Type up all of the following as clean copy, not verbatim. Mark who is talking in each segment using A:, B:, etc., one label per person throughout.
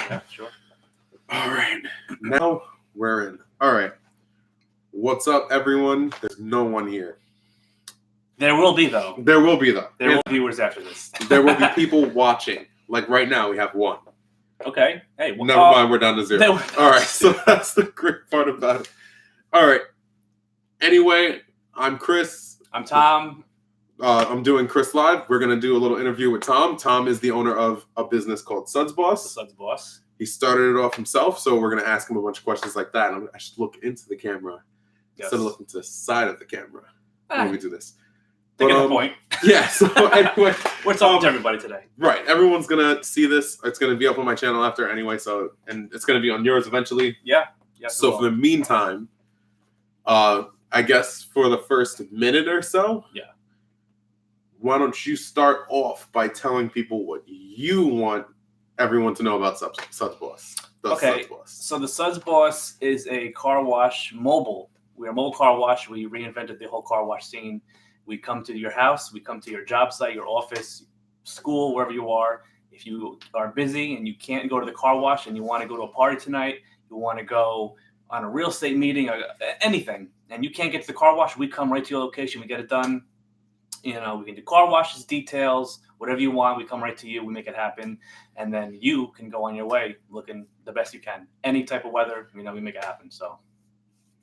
A: Yeah, sure.
B: All right. Now we're in. All right. What's up, everyone? There's no one here.
A: There will be, though.
B: There will be, though.
A: There will be viewers after this.
B: There will be people watching. Like right now, we have one.
A: Okay. Hey,
B: never mind. We're down to 0. All right. So that's the great part about it. All right. Anyway, I'm Chris.
A: I'm Tom.
B: I'm doing Chris Live. We're going to do a little interview with Tom. Tom is the owner of a business called Sudzboss.
A: Sudzboss.
B: He started it off himself, so we're going to ask him a bunch of questions like that. And I should look into the camera instead of looking to the side of the camera when we do this.
A: To get the point.
B: Yeah, so anyway.
A: We're talking to everybody today.
B: Right. Everyone's going to see this. It's going to be up on my channel after anyway, so and it's going to be on yours eventually.
A: Yeah. Yes,
B: so for the meantime, I guess for the first minute or so, why don't you start off by telling people what you want everyone to know about Sudzboss?
A: Sudzboss. So the Sudzboss is a car wash mobile. We're a mobile car wash. We reinvented the whole car wash scene. We come to your house. We come to your job site, your office, school, wherever you are. If you are busy and you can't go to the car wash and you want to go to a party tonight, you want to go on a real estate meeting, or anything, and you can't get to the car wash, we come right to your location. We get it done. You know, we can do car washes, details, whatever you want. We come right to you. We make it happen. And then you can go on your way looking the best you can. Any type of weather, we make it happen. So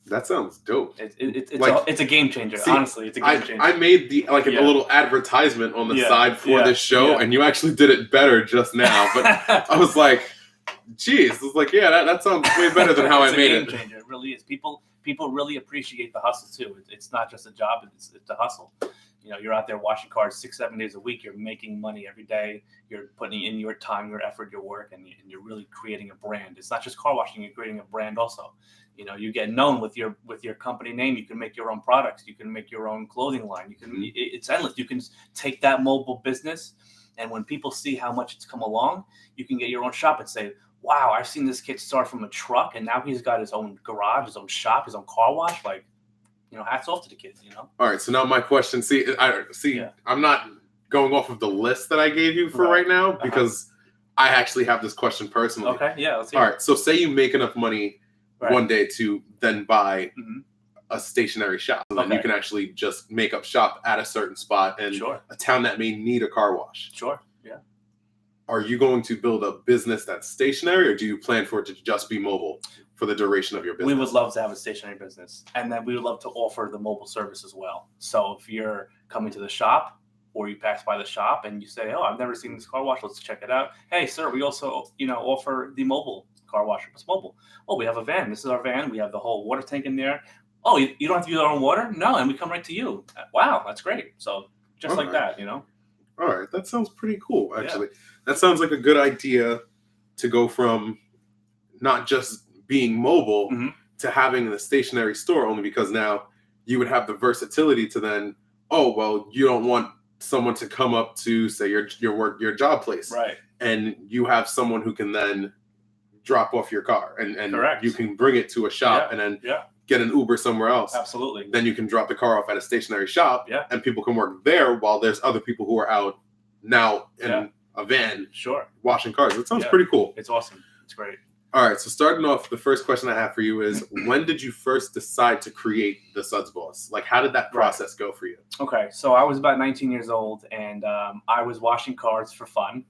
B: that sounds dope.
A: It's a game changer. See, honestly, it's a game changer.
B: I made a little advertisement on the side for this show, and you actually did it better just now. But I was like, geez. I was like, yeah, that sounds way better than how I made it.
A: It's a game changer. It really is. People really appreciate the hustle, too. It's not just a job. It's a hustle. You're out there washing cars 6-7 days a week. You're making money every day. You're putting in your time, your effort, your work, and you're really creating a brand. It's not just car washing. You're creating a brand also. You get known with your company name. You can make your own products. You can make your own clothing line. It's endless. You can take that mobile business, and when people see how much it's come along, you can get your own shop and say, wow, I've seen this kid start from a truck, and now he's got his own garage, his own shop, his own car wash. Like, hats off to the kids,
B: All right, so now my question, I'm not going off of the list that I gave you for right now, because I actually have this question personally.
A: Okay, yeah, let's hear it.
B: All right, so say you make enough money one day to then buy a stationary shop. And then you can actually just make up shop at a certain spot in a town that may need a car wash.
A: Sure, yeah.
B: Are you going to build a business that's stationary, or do you plan for it to just be mobile for the duration of your business?
A: We would love to have a stationary business, and then we would love to offer the mobile service as well. So if you're coming to the shop, or you pass by the shop and you say, oh, I've never seen this car wash, let's check it out. Hey, sir, we also, offer the mobile car wash. What's mobile? Oh, we have a van. This is our van. We have the whole water tank in there. Oh, you don't have to use our own water? No, and we come right to you. Wow, that's great. So just like that,
B: All right, that sounds pretty cool, actually. Yeah. That sounds like a good idea to go from not just being mobile to having the stationary store, only because now you would have the versatility to then, you don't want someone to come up to, say, your job place.
A: Right.
B: And you have someone who can then drop off your car and
A: Correct.
B: You can bring it to a shop and then get an Uber somewhere else.
A: Absolutely.
B: Then you can drop the car off at a stationary shop and people can work there while there's other people who are out now in a van washing cars. That sounds pretty cool.
A: It's awesome. It's great.
B: All right, so starting off, the first question I have for you is, when did you first decide to create the Sudzboss? Like, how did that process go for you?
A: Okay, so I was about 19 years old, and I was washing cars for fun,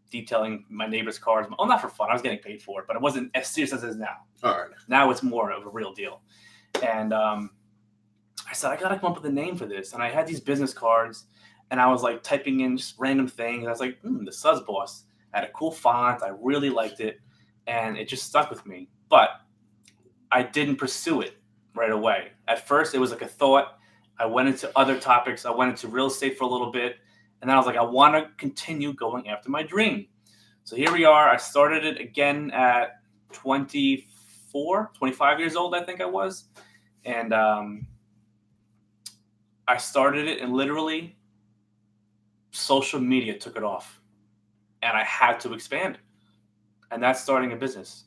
A: detailing my neighbor's cars. Oh, not for fun. I was getting paid for it, but it wasn't as serious as it is now.
B: All right.
A: Now it's more of a real deal. And I said, I got to come up with a name for this. And I had these business cards, and I was, like, typing in just random things. I was like, the Sudzboss. I had a cool font. I really liked it. And it just stuck with me. But I didn't pursue it right away. At first, it was like a thought. I went into other topics. I went into real estate for a little bit. And then I was like, I want to continue going after my dream. So here we are. I started it again at 25 years old, I think I was. And I started it, and literally social media took it off. And I had to expand. And that's starting a business.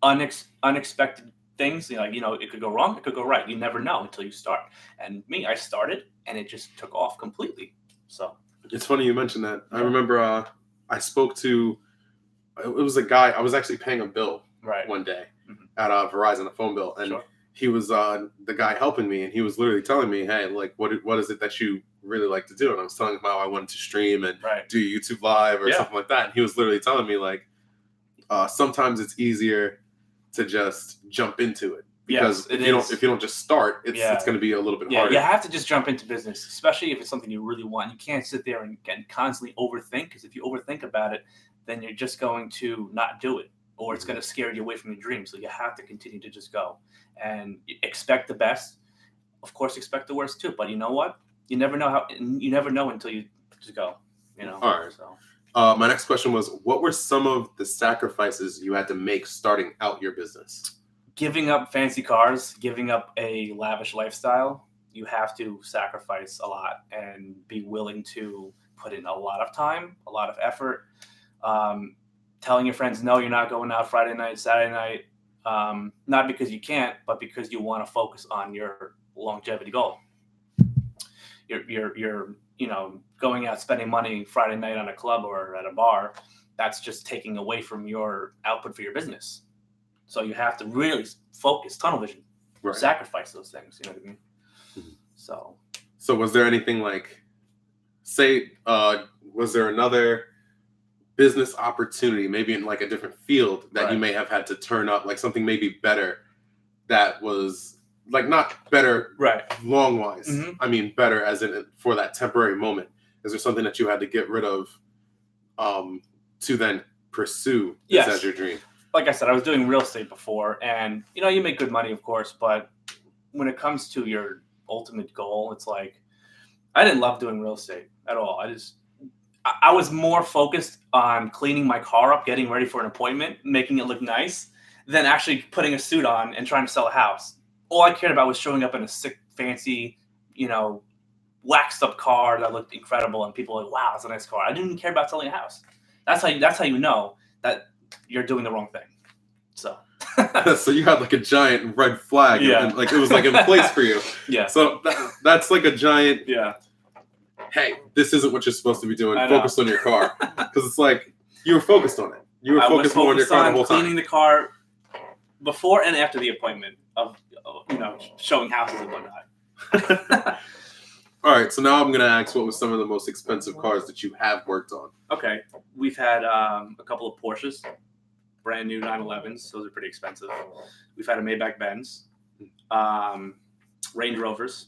A: Unexpected things, it could go wrong, it could go right. You never know until you start. And I started, and it just took off completely. So
B: it's funny you mentioned that. I remember I spoke to it was a guy. I was actually paying a bill
A: Right.
B: one day
A: Mhm.
B: at Verizon, a phone bill, and
A: Sure.
B: he was the guy helping me, and he was literally telling me, "Hey, like, what is it that you really like to do?" And I was telling him how I wanted to stream and
A: Right.
B: do YouTube Live or
A: Yeah.
B: something like that. And he was literally telling me like, sometimes it's easier to just jump into it because
A: Yes,
B: if you don't just start, it's going to be a little bit harder.
A: You have to just jump into business, especially if it's something you really want. You can't sit there and constantly overthink, because if you overthink about it, then you're just going to not do it, or it's going to scare you away from your dream. So you have to continue to just go and expect the best. Of course, expect the worst too. But you know what? You never know until you just go. You know.
B: All right.
A: So.
B: My next question was, what were some of the sacrifices you had to make starting out your business?
A: Giving up fancy cars, giving up a lavish lifestyle. You have to sacrifice a lot and be willing to put in a lot of time, a lot of effort. Telling your friends, no, you're not going out Friday night, Saturday night, not because you can't, but because you want to focus on your longevity goal. You're going out spending money Friday night on a club or at a bar. That's just taking away from your output for your business. So you have to really focus, tunnel vision,
B: right.
A: Sacrifice those things. You know what I mean? Mm-hmm.
B: So was there anything like, was there another business opportunity, maybe in like a different field that you may have had to turn up, like something maybe better that was like not better long wise. Mm-hmm. I mean, better as in for that temporary moment. Is there something that you had to get rid of to then pursue this as your dream?
A: Like I said, I was doing real estate before, and you make good money, of course, but when it comes to your ultimate goal, it's like I didn't love doing real estate at all. I was more focused on cleaning my car up, getting ready for an appointment, making it look nice, than actually putting a suit on and trying to sell a house. All I cared about was showing up in a sick, fancy, waxed up car that looked incredible, and people were like, "Wow, that's a nice car." I didn't even care about selling a house. That's how you know that you're doing the wrong thing. So.
B: So you had like a giant red flag, and like it was like in place for you.
A: Yeah.
B: So that's like a giant.
A: Yeah.
B: Hey, this isn't what you're supposed to be doing. Focus on your car, because it's like you were focused on it. You were focused more on your car the whole time.
A: Cleaning the car before and after the appointment of showing houses and whatnot.
B: All right, so now I'm gonna ask, what was some of the most expensive cars that you have worked on?
A: Okay, we've had a couple of Porsches, brand new 911s. Those are pretty expensive. We've had a Maybach Benz, Range Rovers,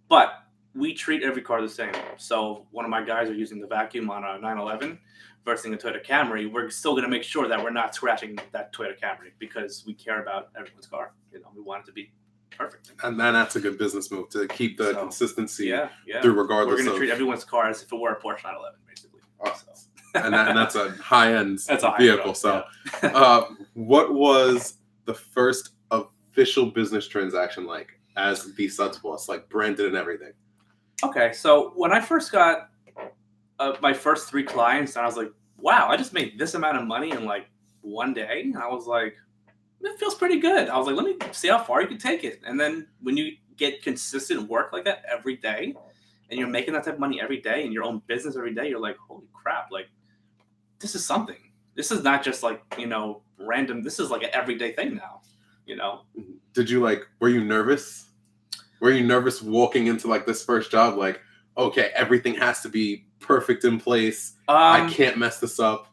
A: but we treat every car the same. So one of my guys are using the vacuum on a 911 versus a Toyota Camry. We're still going to make sure that we're not scratching that Toyota Camry because we care about everyone's car. We want it to be perfect.
B: And then that's a good business move to keep the consistency through regardless.
A: We're going to treat everyone's car as if it were a Porsche 911, basically.
B: And that's a high-end vehicle. So what was the first official business transaction like as the Sudzboss, like branded and everything?
A: Okay, so when I first got my first 3 clients, I was like, wow, I just made this amount of money in like one day. And I was like, it feels pretty good. I was like, let me see how far you can take it. And then when you get consistent work like that every day, and you're making that type of money every day in your own business every day, you're like, holy crap, like this is something. This is not just like, random. This is like an everyday thing now,
B: Did you were you nervous? Were you nervous walking into like this first job? Like, okay, everything has to be perfect in place. I can't mess this up.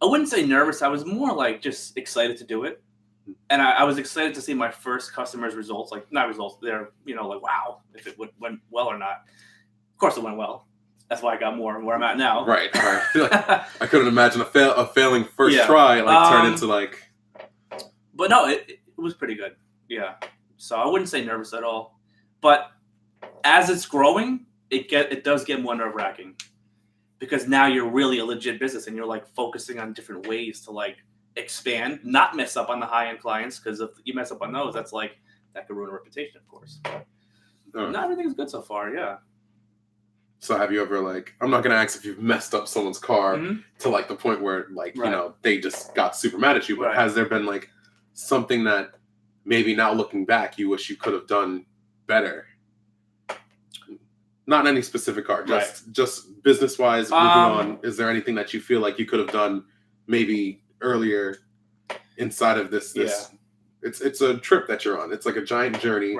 A: I wouldn't say nervous. I was more like just excited to do it. And I was excited to see my first customers' results. Like, not results, they're, like, wow, if it went well or not. Of course it went well. That's why I got more where I'm at now.
B: Right. I couldn't imagine a failing first try turn into like.
A: But no, it was pretty good. Yeah. So I wouldn't say nervous at all. But as it's growing, it does get more nerve-wracking because now you're really a legit business and you're like focusing on different ways to like expand, not mess up on the high-end clients, because if you mess up on those, that could ruin a reputation, of course. Not everything's good so far. Yeah.
B: So have you ever I'm not gonna ask if you've messed up someone's car to like the point where they just got super mad at you, but has there been like something that maybe now looking back you wish you could have done better? Not any specific car, just business wise. Moving on, is there anything that you feel like you could have done maybe earlier inside of this it's a trip that you're on. It's like a giant journey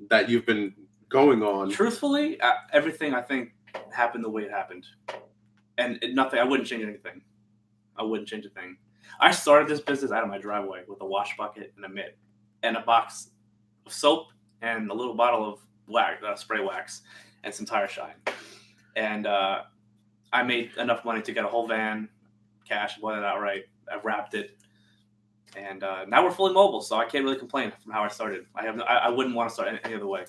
B: that you've been going on.
A: Truthfully, everything I think happened the way it happened, and nothing. I wouldn't change anything. I wouldn't change a thing. I started this business out of my driveway with a wash bucket and a mitt and a box of soap and a little bottle of spray wax and some tire shine. And I made enough money to get a whole van, cash, bought it outright. I've wrapped it. And now we're fully mobile, so I can't really complain from how I started. I wouldn't want to start any other way.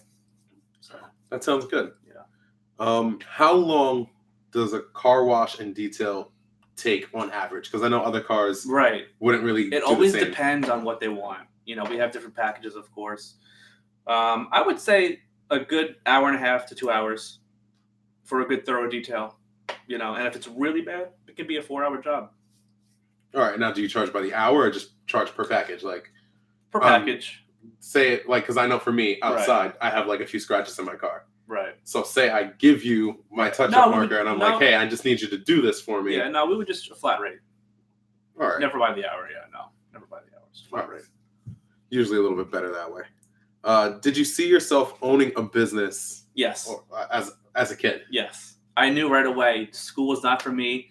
A: So
B: that sounds good.
A: Yeah.
B: How long does a car wash and detail take on average? Because I know other cars wouldn't really.
A: It always depends on what they want. You know, we have different packages, of course. I would say a good hour and a half to 2 hours for a good thorough detail. You know, and if it's really bad, it could be a 4-hour job.
B: All right. Now, do you charge by the hour or just charge per package? Like
A: per package.
B: Say it like, because I know for me outside, I have like a few scratches in my car.
A: Right.
B: So say I give you my touch-up marker and I'm like, hey, I just need you to do this for me.
A: Yeah, no, we would just a flat rate.
B: All right.
A: Never by the hour. Yeah, no, never by the hours.
B: Flat rate. Usually a little bit better that way. Did you see yourself owning a business?
A: Yes.
B: As a kid?
A: Yes. I knew right away school was not for me.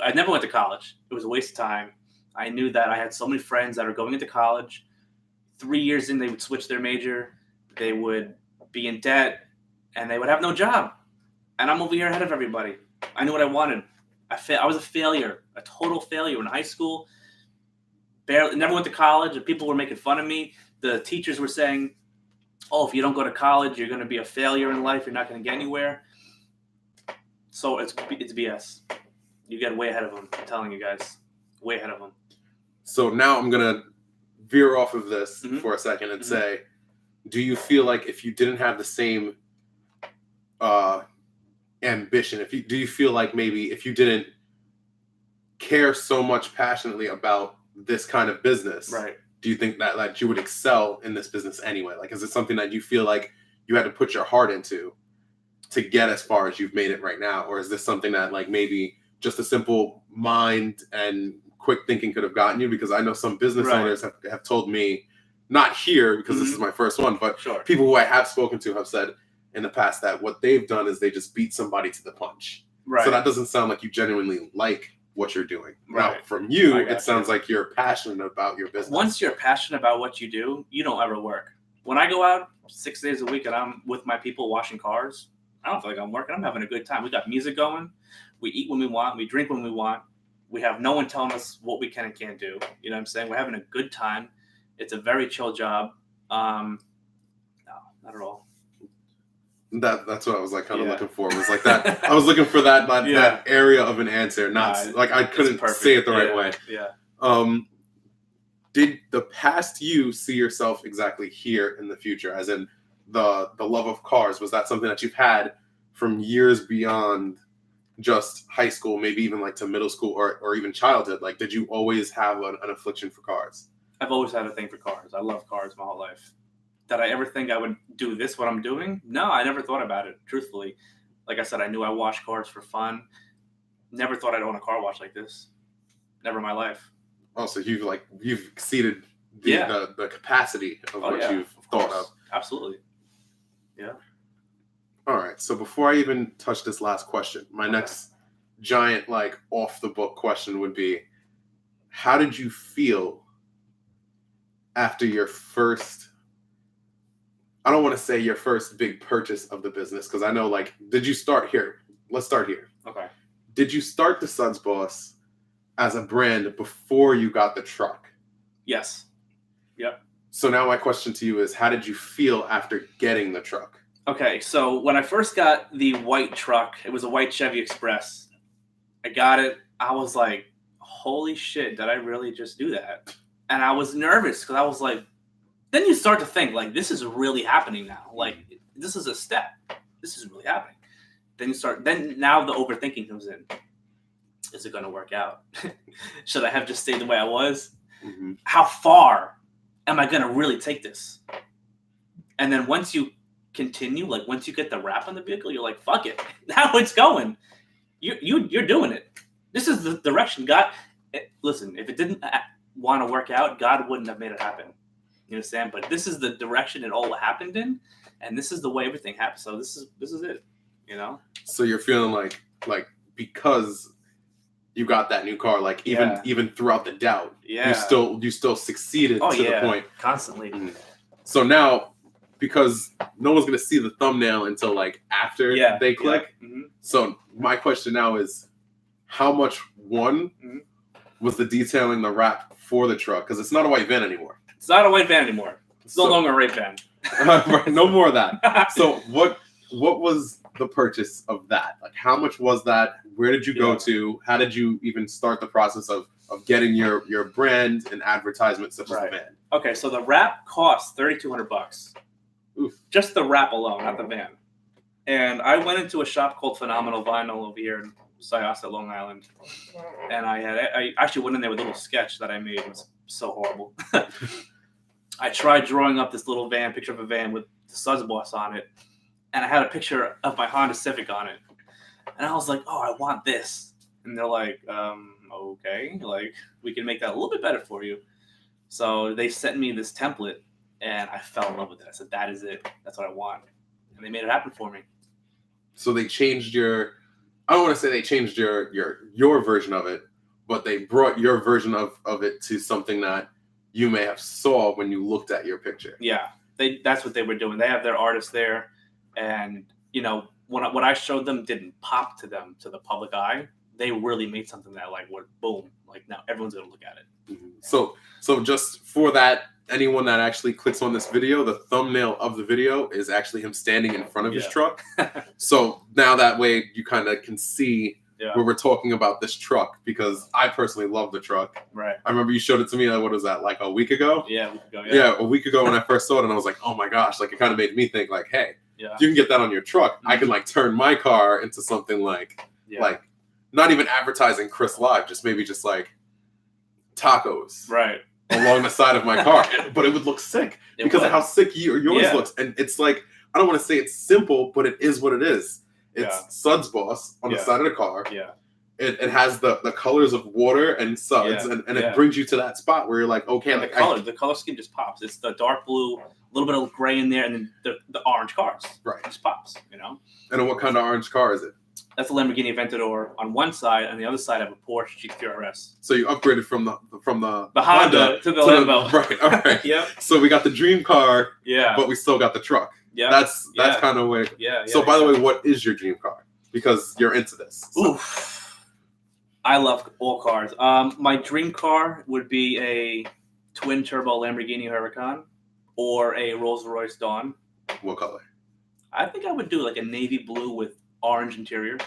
A: I never went to college. It was a waste of time. I knew that I had so many friends that are going into college. 3 years in, they would switch their major. They would be in debt, and they would have no job. And I'm over here ahead of everybody. I knew what I wanted. I was a failure, a total failure in high school. Never went to college, and people were making fun of me. The teachers were saying, oh, if you don't go to college, you're going to be a failure in life. You're not going to get anywhere. So it's BS. You get way ahead of them. I'm telling you guys, way ahead of them.
B: So now I'm going to veer off of this for a second and say, do you feel like if you didn't have the same ambition, do you feel like maybe if you didn't care so much passionately about this kind of business, do you think that like you would excel in this business anyway? Like, is it something that you feel like you had to put your heart into to get as far as you've made it right now? Or is this something that like maybe just a simple mind and quick thinking could have gotten you? Because I know some business owners have told me, not here because this is my first one, but people who I have spoken to have said in the past that what they've done is they just beat somebody to the punch. So that doesn't sound like you genuinely like what you're doing. Now, from you, it sounds like you're passionate about your business.
A: Once you're passionate about what you do, you don't ever work. When I go out 6 days a week and I'm with my people washing cars, I don't feel like I'm working. I'm having a good time. We got music going. We eat when we want. We drink when we want. We have no one telling us what we can and can't do. You know what I'm saying? We're having a good time. It's a very chill job. No, not at all.
B: That's what I was like kind of looking for. Was like that. I was looking for that area of an answer. Not like I couldn't say it the right way.
A: Yeah.
B: Did the past you see yourself exactly here in the future? As in the love of cars, was that something that you've had from years beyond just high school, maybe even like to middle school or even childhood? Like, did you always have an affliction for cars?
A: I've always had a thing for cars. I love cars my whole life. Did I ever think I would do this, what I'm doing? No, I never thought about it, truthfully. Like I said, I knew I washed cars for fun. Never thought I'd own a car wash like this. Never in my life.
B: Oh, so you've exceeded the capacity of what you've thought of.
A: Absolutely. Yeah.
B: All right. So before I even touch this last question, my next giant like off the book question would be, how did you feel after your first, I don't want to say your first big purchase of the business, because I know like, did you start here? Let's start here.
A: Okay.
B: Did you start the Sudzboss as a brand before you got the truck?
A: Yes. Yep.
B: So now my question to you is, how did you feel after getting the truck?
A: Okay, so when I first got the white truck, it was a white Chevy Express. I got it. I was like, holy shit, did I really just do that? And I was nervous because I was like, then you start to think, like, this is really happening now. Like, this is a step. This is really happening. Then now the overthinking comes in. Is it going to work out? Should I have just stayed the way I was?
B: Mm-hmm.
A: How far am I going to really take this? And then once you continue, like once you get the wrap on the vehicle, you're like, fuck it. Now it's going. You're doing it. This is the direction God. listen, if it didn't want to work out, God wouldn't have made it happen. You understand? But this is the direction it all happened in, and this is the way everything happened. So this is it. You know.
B: So you're feeling like because you got that new car, like even throughout the doubt, you still succeeded to the point
A: constantly.
B: Mm. So now, because no one's gonna see the thumbnail until like after they click.
A: Yeah. Mm-hmm.
B: So my question now is, how much was the detailing the wrap for the truck? Because it's not a white van anymore.
A: It's not a white van anymore. It's no longer a red van.
B: Right, no more of that. So what was the purchase of that? Like, how much was that? Where did you go to? How did you even start the process of getting your brand and advertisement such as the van?
A: Okay, so the wrap costs $3,200. Oof. Just the wrap alone, not the van. And I went into a shop called Phenomenal Vinyl over here in Syosset, Long Island. And I actually went in there with a little sketch that I made. It was so horrible. I tried drawing up this little van, picture of a van with the Sudzboss on it. And I had a picture of my Honda Civic on it. And I was like, oh, I want this. And they're like, okay, like we can make that a little bit better for you. So they sent me this template and I fell in love with it. I said, that is it. That's what I want. And they made it happen for me.
B: So they changed I don't want to say they changed your version of it, but they brought your version of it to something that you may have saw when you looked at your picture.
A: Yeah, that's what they were doing. They have their artists there. And, what I showed them didn't pop to them, to the public eye. They really made something that like went boom. Like now everyone's going to look at it.
B: Mm-hmm. So just for that, anyone that actually clicks on this video, the thumbnail of the video is actually him standing in front of his truck. So now that way you kind of can see where we're talking about this truck, because I personally love the truck.
A: Right.
B: I remember you showed it to me, what was that, like a week ago?
A: Yeah, a week ago.
B: Yeah, a week ago when I first saw it, and I was like, oh my gosh, like it kind of made me think like, hey, if you can get that on your truck, I can like turn my car into something like not even advertising Chris Live, just like tacos.
A: Right.
B: Along the side of my car, but it would look sick because of how sick yours looks. And it's like, I don't want to say it's simple, but it is what it is. It's Sudzboss on the side of the car. Yeah. It has the colors of water and suds, and it brings you to that spot where you're like, okay.
A: And
B: like
A: the color scheme just pops. It's the dark blue, a little bit of gray in there, and then the orange cars. Right. It just pops,
B: And what kind of orange car is it?
A: That's a Lamborghini Aventador on one side, and the other side I have a Porsche GT RS.
B: So you upgraded from the
A: Honda to the Lambo.
B: Right. All right.
A: Yep.
B: So we got the dream car. Yeah. But we still got the truck. Yeah. That's kind of where. Yeah. So by the way, what is your dream car? Because you're into this. So.
A: Oof. I love all cars. My dream car would be a twin turbo Lamborghini Huracan or a Rolls Royce Dawn.
B: What color?
A: I think I would do like a navy blue with orange interior.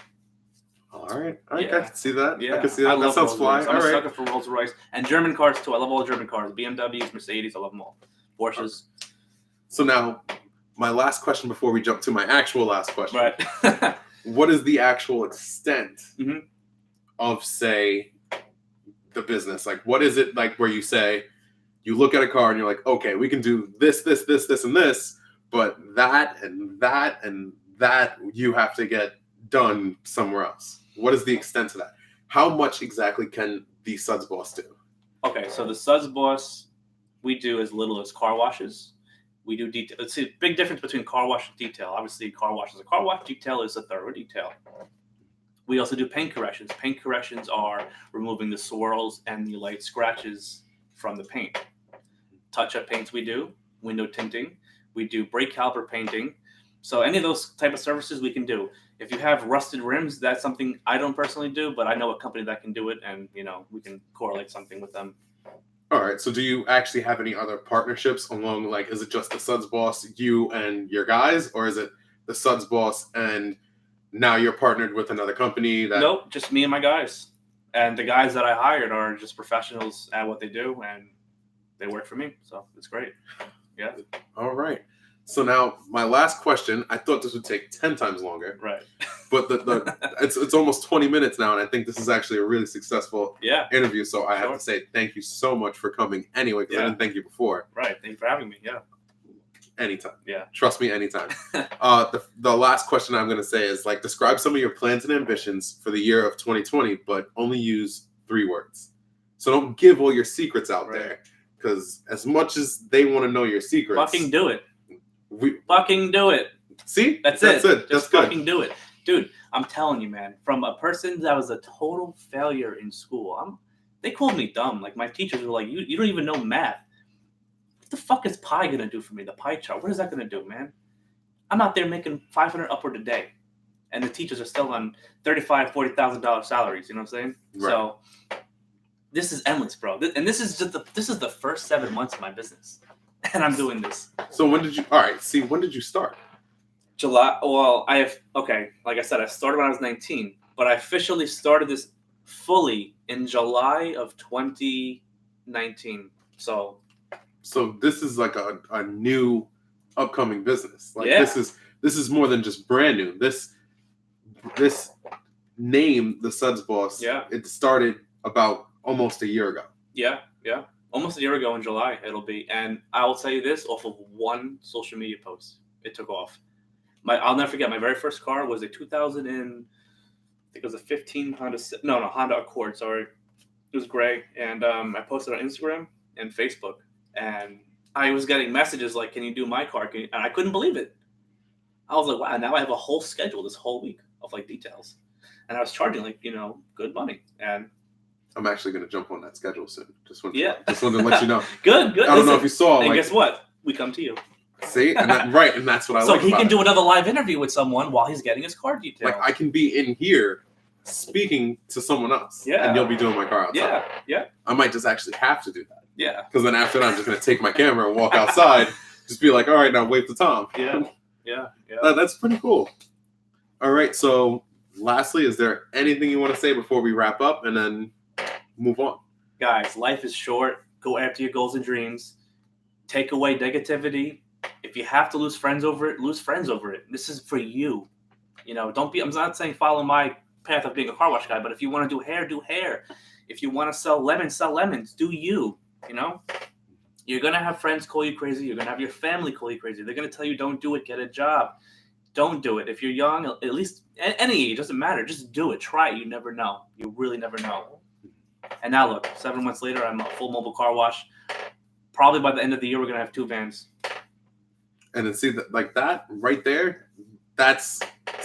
B: All right. I can see that. Yeah. I can see that. That sounds fly.
A: I'm a sucker for Rolls Royce. And German cars, too. I love all the German cars. BMWs, Mercedes. I love them all. Porsches.
B: So now, my last question before we jump to my actual last question.
A: Right.
B: What is the actual extent of, say, the business? Like, what is it like where you say, you look at a car and you're like, okay, we can do this, this, this, this, and this, but that and that and that you have to get done somewhere else. What is the extent of that? How much exactly can the Sudzboss do? Okay,
A: so the Sudzboss, we do as little as car washes. We do detail. It's a big difference between car wash and detail. Obviously, car wash is a car wash. Detail is a thorough detail. We also do paint corrections. Paint corrections are removing the swirls and the light scratches from the paint. Touch-up paints we do. Window tinting. We do brake caliper painting. So any of those type of services we can do. If you have rusted rims, that's something I don't personally do, but I know a company that can do it, and we can correlate something with them.
B: All right. So do you actually have any other partnerships along, like, is it just the Sudzboss, you and your guys, or is it the Sudzboss and now you're partnered with another company?
A: Nope, just me and my guys. And the guys that I hired are just professionals at what they do, and they work for me. So it's great. Yeah.
B: All right. So now my last question, I thought this would take 10 times longer.
A: Right.
B: But it's almost 20 minutes now, and I think this is actually a really successful interview. So I have to say thank you so much for coming anyway, because I didn't thank you before.
A: Right. Thank you for having me. Yeah.
B: Anytime.
A: Yeah.
B: Trust me, anytime. The last question I'm going to say is, like, describe some of your plans and ambitions for the year of 2020, but only use 3 words. So don't give all your secrets out
A: Right.
B: there, because as much as they want to know your secrets,
A: Fucking do it.
B: Fucking
A: do it.
B: See,
A: that's
B: it.
A: Just
B: That's
A: fucking
B: good.
A: do it, dude. I'm telling you, man. From a person that was a total failure in school, they called me dumb. Like my teachers were like, "You don't even know math. What the fuck is pi gonna do for me? The pie chart. What is that gonna do, man? I'm out there making $500 upward a day, and the teachers are still on $35,000-$40,000 salaries. You know what I'm saying?
B: Right.
A: So this is endless, bro. And this is the first 7 months of my business, and I'm doing this.
B: So when did you? All right. See, when did you start?
A: July. Well, like I said, I started when I was 19, but I officially started this fully in July of 2019. So
B: this is like a new upcoming business. Like
A: Yeah.
B: this is more than just brand new. This name, the Sudzboss, it started about almost a year ago.
A: Yeah. Almost a year ago in July it'll be. And I will tell you this, off of one social media post, it took off. I'll never forget, my very first car was a 2000 and I think it was a 15 Honda Accord, sorry. It was gray. And I posted on Instagram and Facebook, and I was getting messages like, "Can you do my car?" And I couldn't believe it. I was like, wow, now I have a whole schedule this whole week of like details. And I was charging like, good money. And
B: I'm actually going to jump on that schedule soon. Just wanted to let you know.
A: Good.
B: I don't know if you saw.
A: And guess what? We come to you.
B: See? And and that's what I like about it.
A: So he can do another live interview with someone while he's getting his car detailed.
B: Like I can be in here speaking to someone else.
A: Yeah.
B: And you'll be doing my car outside.
A: Yeah.
B: I might just actually have to do that.
A: Yeah.
B: Because then after that, I'm just going to take my camera and walk outside. Just be like, all right, now wave to Tom.
A: Yeah.
B: That's pretty cool. All right. So lastly, is there anything you want to say before we wrap up and then move on?
A: Guys, life is short. Go after your goals and dreams. Take away negativity. If you have to lose friends over it, lose friends over it. This is for you. Don't be. I'm not saying follow my path of being a car wash guy, but if you want to do hair, do hair. If you want to sell lemons, do you. You're gonna have friends call you crazy. You're gonna have your family call you crazy. They're gonna tell you, don't do it, get a job. Don't do it. If you're young, at least any age, doesn't matter. Just do it. Try it. You never know. You really never know. And now look, 7 months later, I'm a full mobile car wash. Probably by the end of the year, we're gonna have 2 vans.
B: And then see that, like that right there. I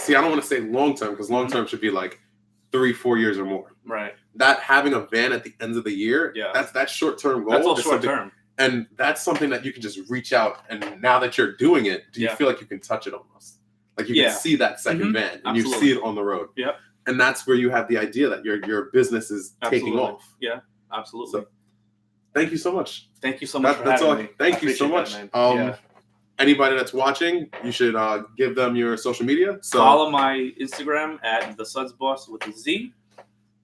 B: don't want to say long term, because long term should be like 3-4 years or more.
A: Right.
B: That having a van at the end of the year, that's short term goal.
A: That's all short term.
B: And that's something that you can just reach out. And now that you're doing it, do you feel like you can touch it almost? Like you can see that second van and you see it on the road.
A: Yeah.
B: And that's where you have the idea that your business is taking off.
A: Yeah, absolutely.
B: So, thank you so much.
A: Thank you so much for having me.
B: Thank you so much. Anybody that's watching, you should give them your social media. So
A: follow my Instagram at thesudzboss with a Z,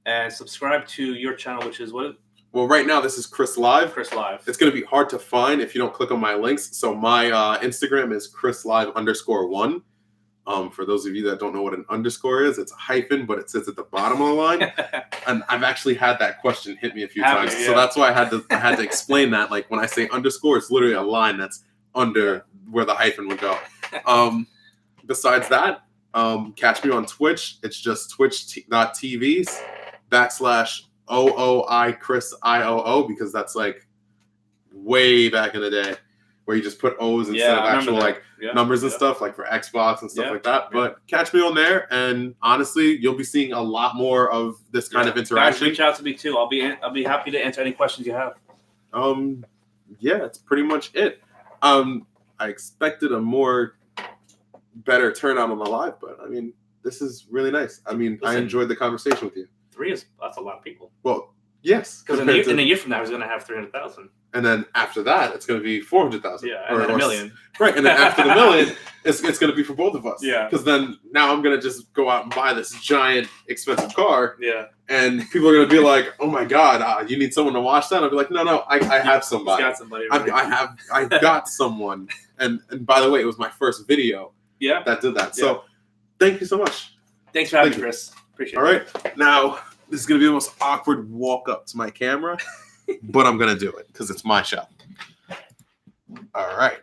A: and subscribe to your channel, which is what?
B: Well, right now this is Chris Live.
A: Chris Live.
B: It's going to be hard to find if you don't click on my links. So my Instagram is chrislive_1. For those of you that don't know what an underscore is, it's a hyphen, but it sits at the bottom of the line. And I've actually had that question hit me a few times. So that's why I had to explain that. Like when I say underscore, it's literally a line that's under where the hyphen would go. Besides that, catch me on Twitch. It's just twitch.tv/OOI Chris IOO, because that's like way back in the day where you just put O's instead of actual numbers and stuff, like for Xbox and stuff like that. But catch me on there, and honestly, you'll be seeing a lot more of this kind of interaction.
A: Guys, reach out to me too. I'll be happy to answer any questions you have.
B: That's pretty much it. I expected a better turnout on the live, but I mean, this is really nice. I mean, I enjoyed the conversation with you.
A: 3 that's a lot of people.
B: Well, yes,
A: because in a year from now, he's going to have 300,000.
B: And then after that, it's going to be 400,000.
A: Yeah, and then $1 million.
B: Right, and then after the $1 million, it's going to be for both of us.
A: Yeah.
B: Because then now I'm going to just go out and buy this giant expensive car.
A: Yeah.
B: And people are going to be like, "Oh my God, you need someone to watch that?" I'll be like, "No, I have somebody.
A: He's got somebody.
B: I've got someone." And by the way, it was my first video.
A: Yeah.
B: That did that. So thank you so much.
A: Thanks for having me, Chris. Appreciate it.
B: All right, now this is going to be the most awkward walk up to my camera, but I'm going to do it because it's my shop. All right.